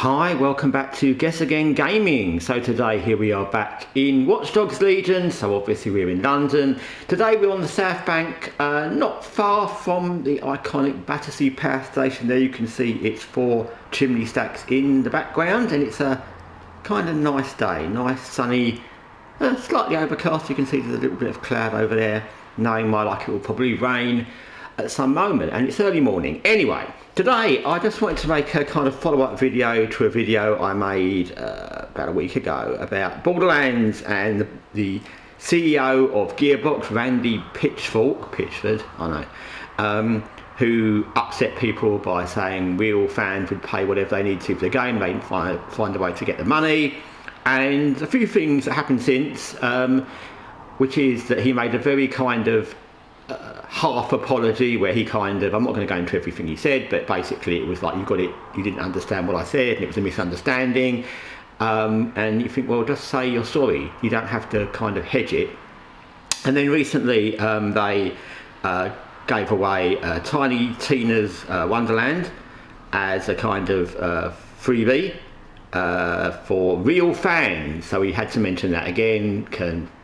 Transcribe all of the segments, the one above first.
Hi, welcome back to Guessagaingaming. So today here we are back in Watch Dogs Legion, so obviously we're in London. Today we're on the South Bank, not far from the iconic Battersea Power Station. There you can see its 4 chimney stacks in the background, and it's a kind of nice day, nice sunny, slightly overcast. You can see there's a little bit of cloud over there, knowing like it will probably rain at some moment, and it's early morning. Anyway, today I just wanted to make a kind of follow-up video to a video I made about a week ago about Borderlands and the CEO of Gearbox, Randy Pitchford, I know, who upset people by saying real fans would pay whatever they need to for the game, they'd find a way to get the money, and a few things that happened since, which is that he made a very kind of half apology where he kind of, I'm not going to go into everything he said, but basically it was like, you didn't understand what I said and it was a misunderstanding, and you think, well, just say you're sorry, you don't have to kind of hedge it. And then recently they gave away Tiny Tina's Wonderland as a kind of freebie for real fans, so he had to mention that again.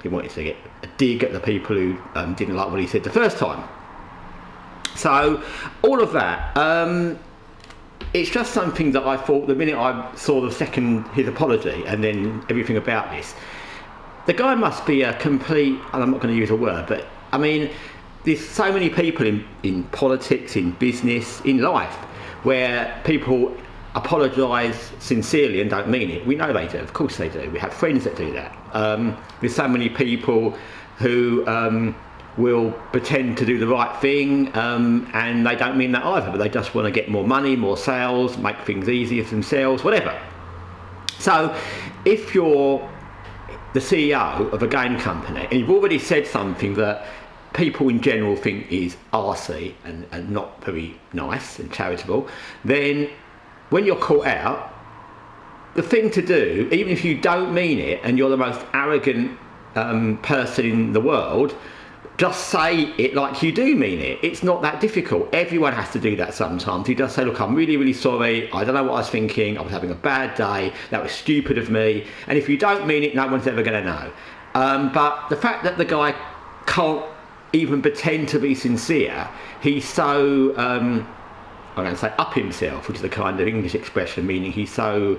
He wanted to get a dig at the people who didn't like what he said the first time. So all of that, it's just something that I thought the minute I saw his apology and then everything about this, the guy must be a complete, and I'm not going to use a word, but I mean, there's so many people in politics, in business, in life, where people apologise sincerely and don't mean it. We know they do, of course they do. We have friends that do that. There's so many people who will pretend to do the right thing, and they don't mean that either, but they just want to get more money, more sales, make things easier for themselves, whatever. So if you're the CEO of a game company and you've already said something that people in general think is arsey and not very nice and charitable, then when you're caught out, the thing to do, even if you don't mean it and you're the most arrogant person in the world, just say it like you do mean it. It's not that difficult. Everyone has to do that sometimes. You just say, look, I'm really, really sorry. I don't know what I was thinking. I was having a bad day. That was stupid of me. And if you don't mean it, no one's ever going to know. But the fact that the guy can't even pretend to be sincere, he's so I'm going to say up himself, which is a kind of English expression meaning he's so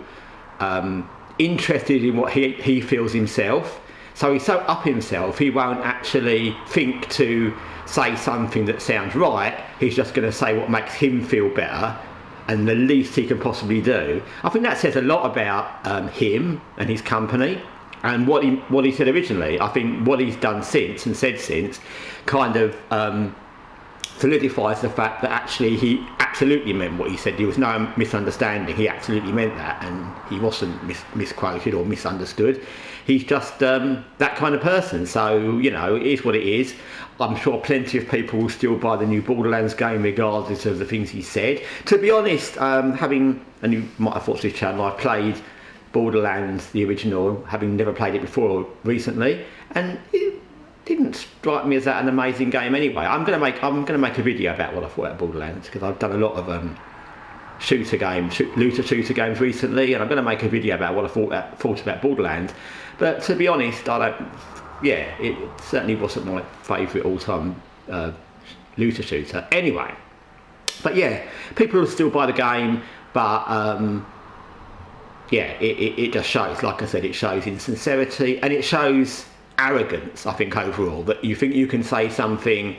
interested in what he feels himself. So he's so up himself, he won't actually think to say something that sounds right. He's just going to say what makes him feel better and the least he can possibly do. I think that says a lot about him and his company and what he said originally. I think what he's done since and said since kind of solidifies the fact that actually he absolutely meant what he said. There was no misunderstanding. He absolutely meant that, and he wasn't misquoted or misunderstood. He's just that kind of person. So, you know, it is what it is. I'm sure plenty of people will still buy the new Borderlands game regardless of the things he said. To be honest, and you might have watched this channel, I've played Borderlands, the original, having never played it before recently, and it didn't strike me as that an amazing game anyway. I'm gonna make a video about what I thought about Borderlands, because I've done a lot of looter shooter games recently, and I'm gonna make a video about what I thought about Borderlands. But to be honest, it certainly wasn't my favourite all-time looter shooter anyway. But yeah, people will still buy the game, but it just shows, like I said, it shows insincerity and it shows arrogance, I think, overall, that you think you can say something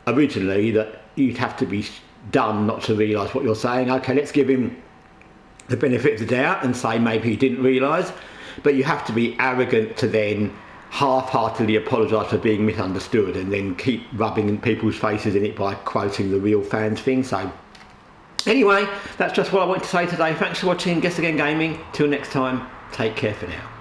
originally that you'd have to be dumb not to realise what you're saying. Okay, let's give him the benefit of the doubt and say maybe he didn't realise, but you have to be arrogant to then half-heartedly apologise for being misunderstood and then keep rubbing people's faces in it by quoting the real fans thing. So anyway, that's just what I wanted to say today. Thanks for watching Guessagaingaming. Till next time, take care for now.